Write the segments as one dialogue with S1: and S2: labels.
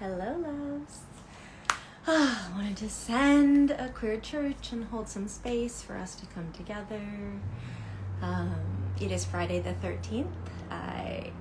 S1: Hello, loves. I wanted to send a queer church and hold some space for us to come together. It is Friday the 13th.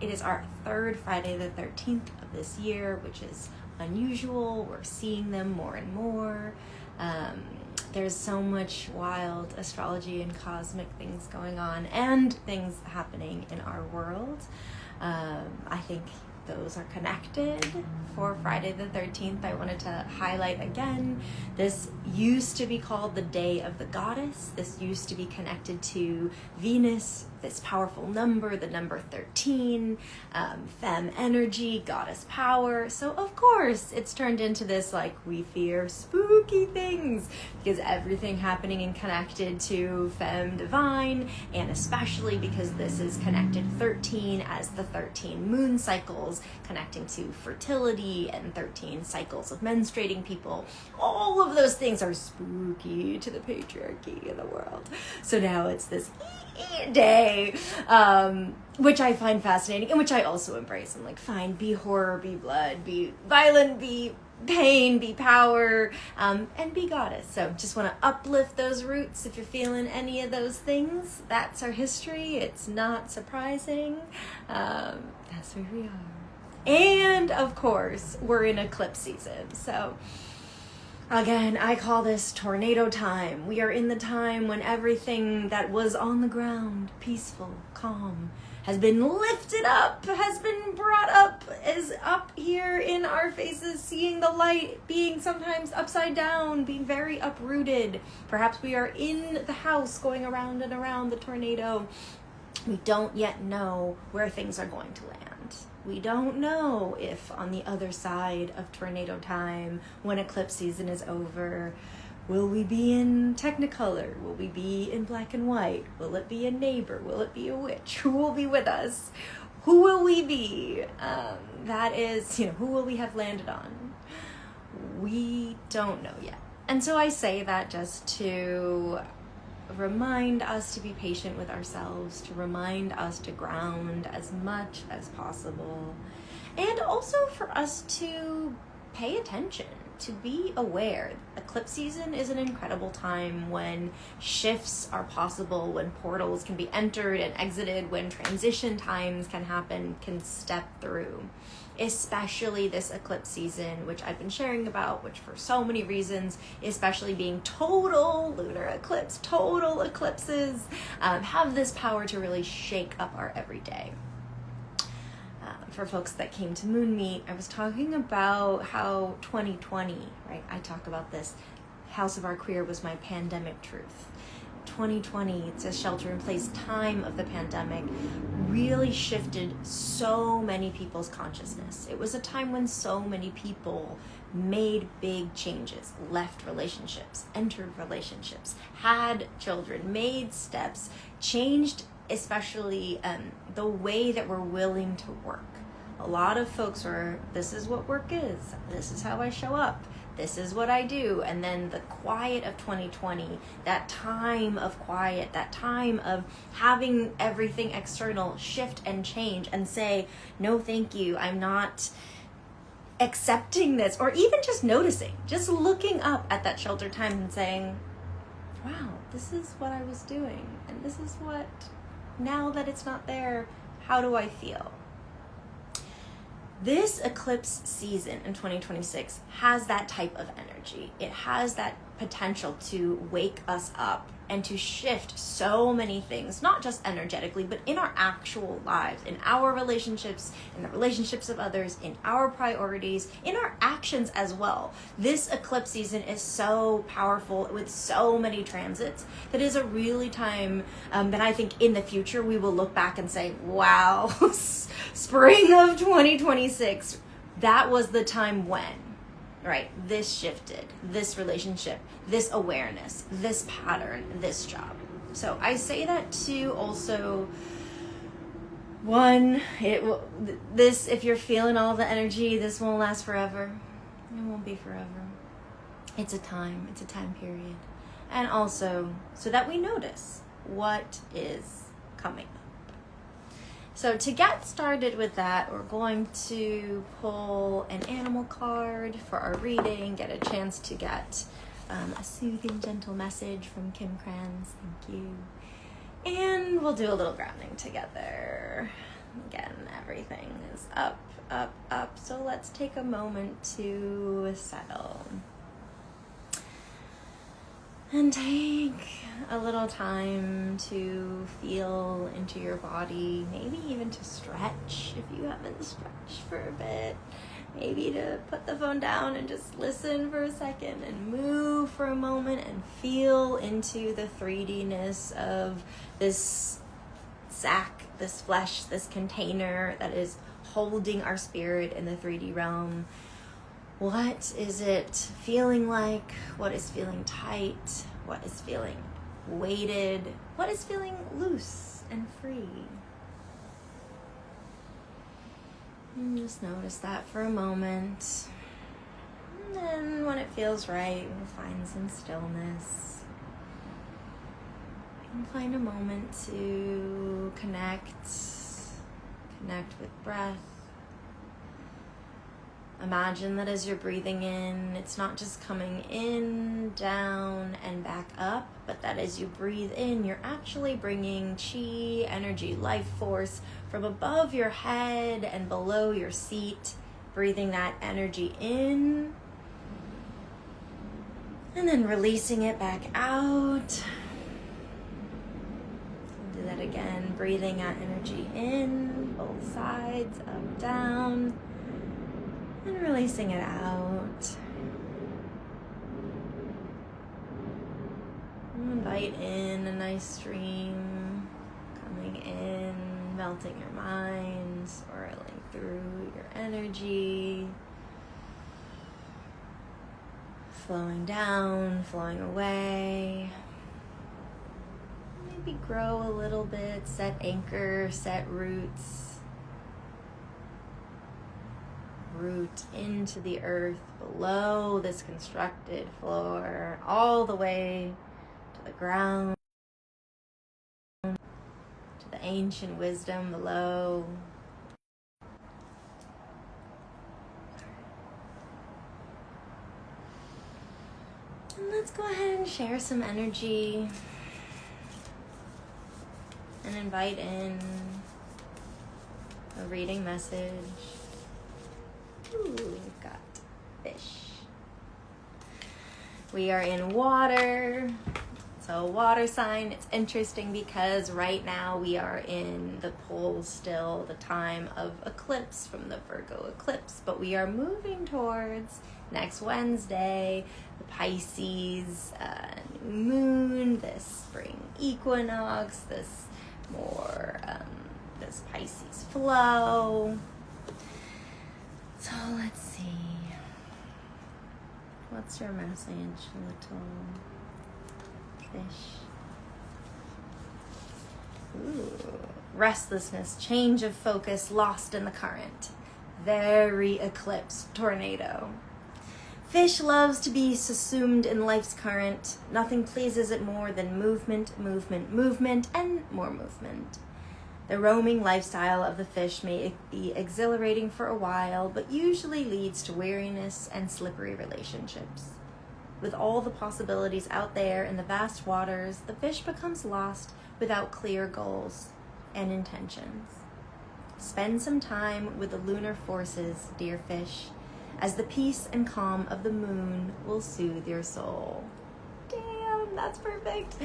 S1: It is our third Friday the 13th of this year, which is unusual. We're seeing them more and more. There's so much wild astrology and cosmic things going on and things happening in our world. I think those are connected. For Friday the 13th, I wanted to highlight again, this used to be called the Day of the Goddess. This used to be connected to Venus, this powerful number, the number 13, femme energy, goddess power. So of course it's turned into this like we fear spooky things because everything happening and connected to femme divine, and especially because this is connected 13 as the 13 moon cycles, connecting to fertility and 13 cycles of menstruating people. All of those things are spooky to the patriarchy in the world. So now it's this day, which I find fascinating and which I also embrace. I'm like, fine, be horror, be blood, be violent, be pain, be power, and be goddess. So just want to uplift those roots. If you're feeling any of those things, that's our history. It's not surprising. That's where we are. And of course, we're in eclipse season. So again, I call this tornado time. We are in the time when everything that was on the ground, peaceful, calm, has been lifted up, has been brought up, is up here in our faces, seeing the light, being sometimes upside down, being very uprooted. Perhaps we are in the house going around and around the tornado. We don't yet know where things are going to land. We don't know if on the other side of tornado time, when eclipse season is over, will we be in Technicolor? Will we be in black and white? Will it be a neighbor? Will it be a witch? Who will be with us? Who will we be? That is, who will we have landed on? We don't know yet. And so I say that just to remind us to be patient with ourselves, to remind us to ground as much as possible, and also for us to pay attention, to be aware. Eclipse season is an incredible time when shifts are possible, when portals can be entered and exited, when transition times can happen, can step through. Especially this eclipse season, which I've been sharing about, which for so many reasons, especially being total lunar eclipse, total eclipses, have this power to really shake up our everyday. For folks that came to Moon Meet, I was talking about how 2020, right? I talk about this. House of Our Queer was my pandemic truth. 2020, it's a shelter-in-place time of the pandemic, really shifted so many people's consciousness. It was a time when so many people made big changes, left relationships, entered relationships, had children, made steps, changed especially the way that we're willing to work. A lot of folks were, this is what work is, this is how I show up, this is what I do. And then the quiet of 2020, that time of quiet, that time of having everything external shift and change and say, no, thank you, I'm not accepting this, or even just noticing, just looking up at that shelter time and saying, wow, this is what I was doing. And this is what, now that it's not there, how do I feel? This eclipse season in 2026 has that type of energy. It has that potential to wake us up and to shift so many things, not just energetically, but in our actual lives, in our relationships, in the relationships of others, in our priorities, in our actions as well. This eclipse season is so powerful with so many transits that is a really time that I think in the future we will look back and say, wow, spring of 2026, that was the time when, right, this shifted, this relationship, this awareness, this pattern, this job. So I say that to also, one, if you're feeling all the energy, this won't last forever. It won't be forever. It's a time period. And also so that we notice what is coming up. So to get started with that, we're going to pull an animal card for our reading, get a chance to get a soothing, gentle message from Kim Kranz. Thank you. And we'll do a little grounding together. Again, everything is up, up, up. So let's take a moment to settle. And take a little time to feel into your body, maybe even to stretch if you haven't stretched for a bit. Maybe to put the phone down and just listen for a second and move for a moment and feel into the 3D-ness of this sack, this flesh, this container that is holding our spirit in the 3D realm. What is it feeling like? What is feeling tight? What is feeling weighted? What is feeling loose and free? And just notice that for a moment. And then when it feels right, we'll find some stillness. And find a moment to connect with breath. Imagine that as you're breathing in, it's not just coming in, down, and back up, but that as you breathe in, you're actually bringing chi, energy, life force from above your head and below your seat, breathing that energy in, and then releasing it back out. Do that again, breathing that energy in, both sides, up, down, and releasing it out. Invite in a nice stream coming in, melting your mind, swirling through your energy, flowing down, flowing away. Maybe grow a little bit, set anchor, set roots. Root into the earth below this constructed floor, all the way to the ground, to the ancient wisdom below. And let's go ahead and share some energy and invite in a reading message. Ooh, we've got fish. We are in water. So water sign, it's interesting because right now we are in the pole still, the time of eclipse from the Virgo eclipse, but we are moving towards next Wednesday, the Pisces new moon, this spring equinox, this more, this Pisces flow. So let's see. What's your message, little fish? Ooh. Restlessness, change of focus, lost in the current. Very eclipse, tornado. Fish loves to be subsumed in life's current. Nothing pleases it more than movement, movement, movement, and more movement. The roaming lifestyle of the fish may be exhilarating for a while, but usually leads to weariness and slippery relationships. With all the possibilities out there in the vast waters, the fish becomes lost without clear goals and intentions. Spend some time with the lunar forces, dear fish, as the peace and calm of the moon will soothe your soul. Damn, that's perfect.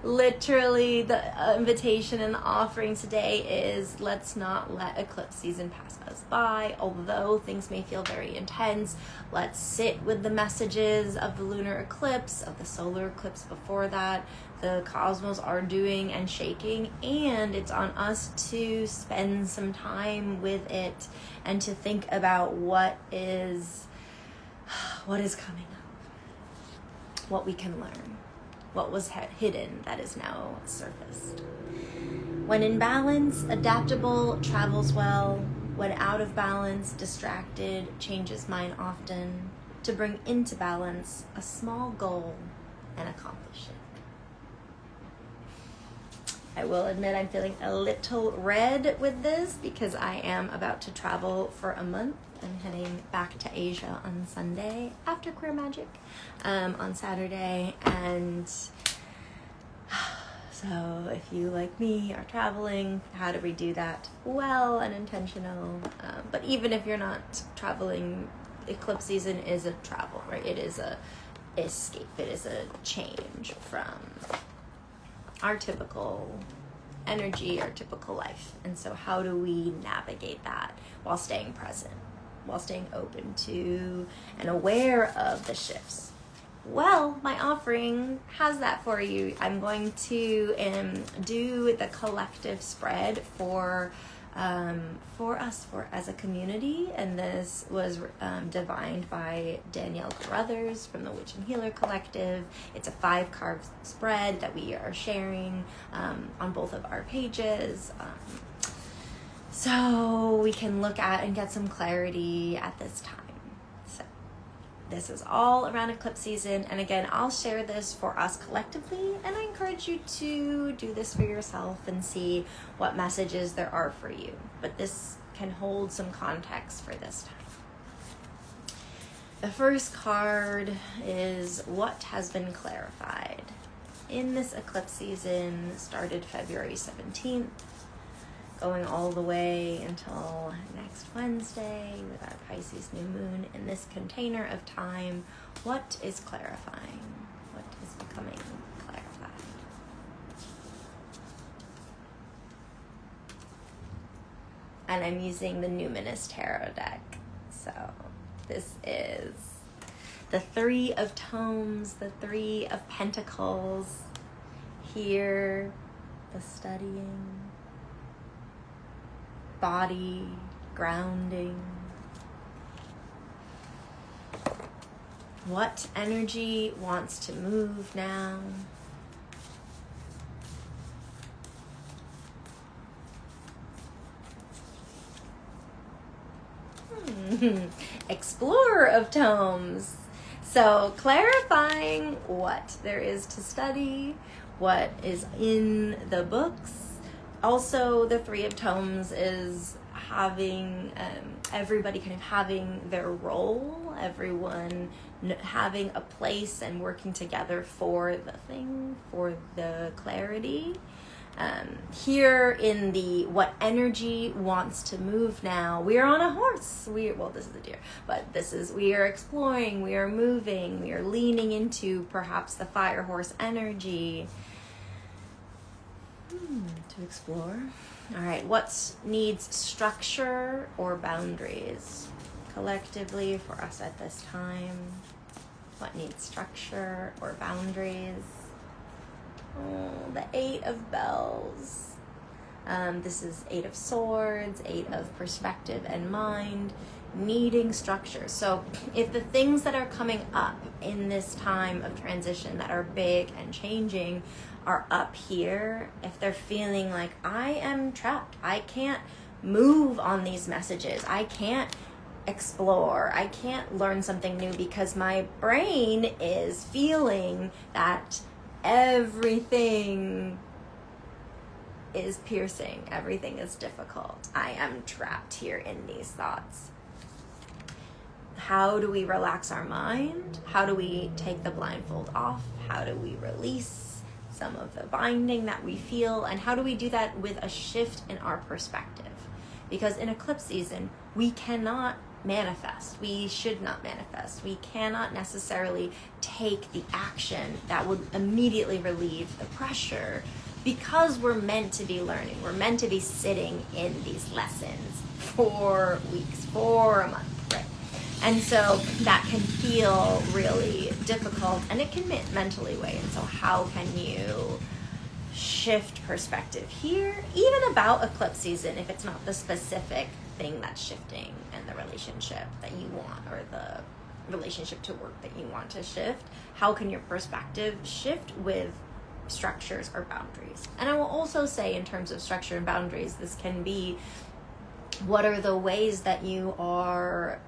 S1: Literally, the invitation and the offering today is let's not let eclipse season pass us by. Although things may feel very intense, let's sit with the messages of the lunar eclipse, of the solar eclipse before that. The cosmos are doing and shaking, and it's on us to spend some time with it and to think about what is coming up, what we can learn, what was hidden that is now surfaced. When in balance, adaptable, travels well. When out of balance, distracted, changes mind often. To bring into balance a small goal and accomplish it. I will admit I'm feeling a little red with this because I am about to travel for a month. I'm heading back to Asia on Sunday after Queer Magic on Saturday. And so if you, like me, are traveling, how do we do that well and intentional? But even if you're not traveling, eclipse season is a travel, right? It is a escape. It is a change from our typical energy, our typical life. And so how do we navigate that while staying present, while staying open to and aware of the shifts? Well, my offering has that for you. I'm going to do the collective spread for us as a community, and this was divined by Danielle Carruthers from the Witch and Healer Collective. It's a 5-card spread that we are sharing on both of our pages, so we can look at and get some clarity at this time. So this is all around eclipse season, and again, I'll share this for us collectively, and I encourage you to do this for yourself and see what messages there are for you. But this can hold some context for this time. The first card is what has been clarified. In this eclipse season, started February 17th, going all the way until next Wednesday with our Pisces new moon. In this container of time, what is clarifying? What is becoming clarified? And I'm using the Numinous Tarot deck. So this is the 3 of Tomes, the 3 of Pentacles. Here, the studying, body, grounding. What energy wants to move now? Explorer of Tomes. So clarifying what there is to study, what is in the books. Also, the 3 of Tomes is having everybody kind of having their role, everyone having a place and working together for the thing, for the clarity. Here in the what energy wants to move now, we are on a horse. This is a deer, but we are exploring, we are moving, we are leaning into perhaps the fire horse energy to explore. All right, what needs structure or boundaries collectively for us at this time? What needs structure or boundaries? Oh, the 8 of Bells. This is 8 of Swords, 8 of Perspective and Mind, needing structure. So if the things that are coming up in this time of transition that are big and changing are up here, if they're feeling like I am trapped, I can't move on these messages, I can't explore, I can't learn something new because my brain is feeling that everything is piercing, everything is difficult, I am trapped here in these thoughts. How do we relax our mind? How do we take the blindfold off? How do we release some of the binding that we feel? And how do we do that with a shift in our perspective? Because in eclipse season, we cannot manifest. We should not manifest. We cannot necessarily take the action that would immediately relieve the pressure because we're meant to be learning. We're meant to be sitting in these lessons for weeks, for a month, right? And so that can feel really difficult and it can mentally weigh. And so how can you shift perspective here, even about eclipse season, if it's not the specific thing that's shifting and the relationship that you want or the relationship to work that you want to shift? How can your perspective shift with structures or boundaries? And I will also say, in terms of structure and boundaries, this can be what are the ways that you are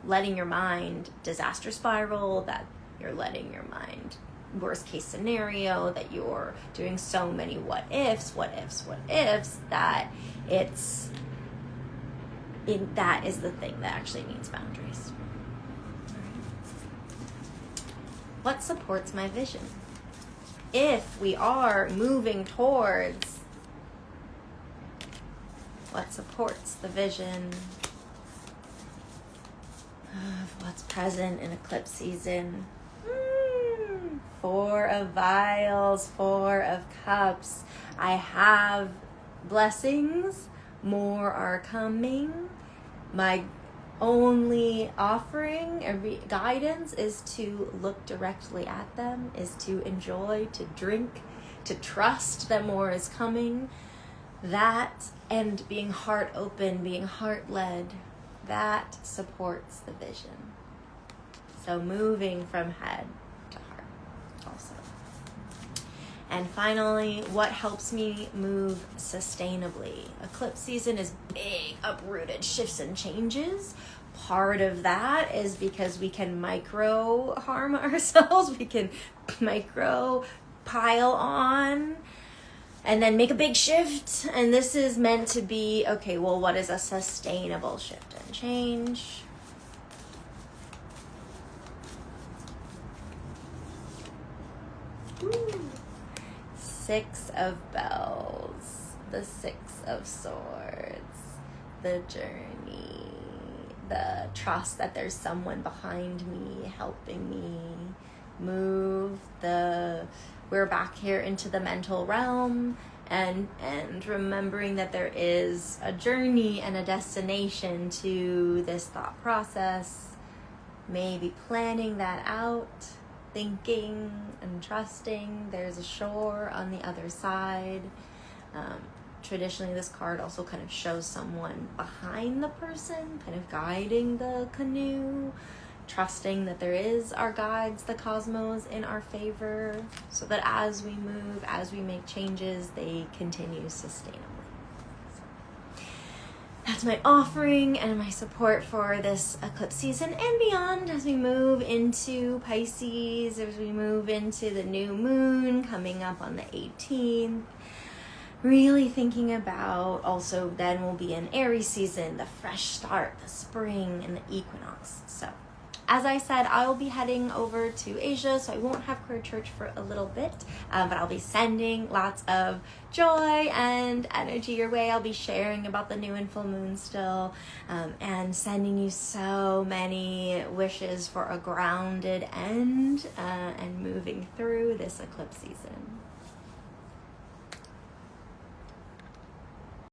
S1: letting your mind disaster spiral, that you're letting your mind worst case scenario, that you're doing so many what ifs, that that is the thing that actually needs boundaries. What supports my vision? If we are moving towards what supports the vision of what's present in eclipse season, Four of Vials, Four of Cups. I have blessings, more are coming. My only offering or guidance is to look directly at them, is to enjoy, to drink, to trust that more is coming. That, and being heart open, being heart led, that supports the vision. So moving from head to heart also. And finally, what helps me move sustainably? Eclipse season is big, uprooted shifts and changes. Part of that is because we can micro harm ourselves. We can micro pile on and then make a big shift. And this is meant to be, okay, well, what is a sustainable shift and change? Six of Bells, the Six of Swords, the journey, the trust that there's someone behind me helping me move. We're back here into the mental realm, and remembering that there is a journey and a destination to this thought process. Maybe planning that out, thinking and trusting there's a shore on the other side. Traditionally, this card also kind of shows someone behind the person, kind of guiding the canoe, trusting that there is our guides, the cosmos, in our favor, so that as we move, as we make changes, they continue sustainably. That's my offering and my support for this eclipse season and beyond, as we move into Pisces, as we move into the new moon coming up on the 18th. Really thinking about, also then will be an Aries season, the fresh start, the spring, and the equinox. So, as I said, I will be heading over to Asia, so I won't have Queer Church for a little bit, but I'll be sending lots of joy and energy your way. I'll be sharing about the new and full moon still, and sending you so many wishes for a grounded end and moving through this eclipse season.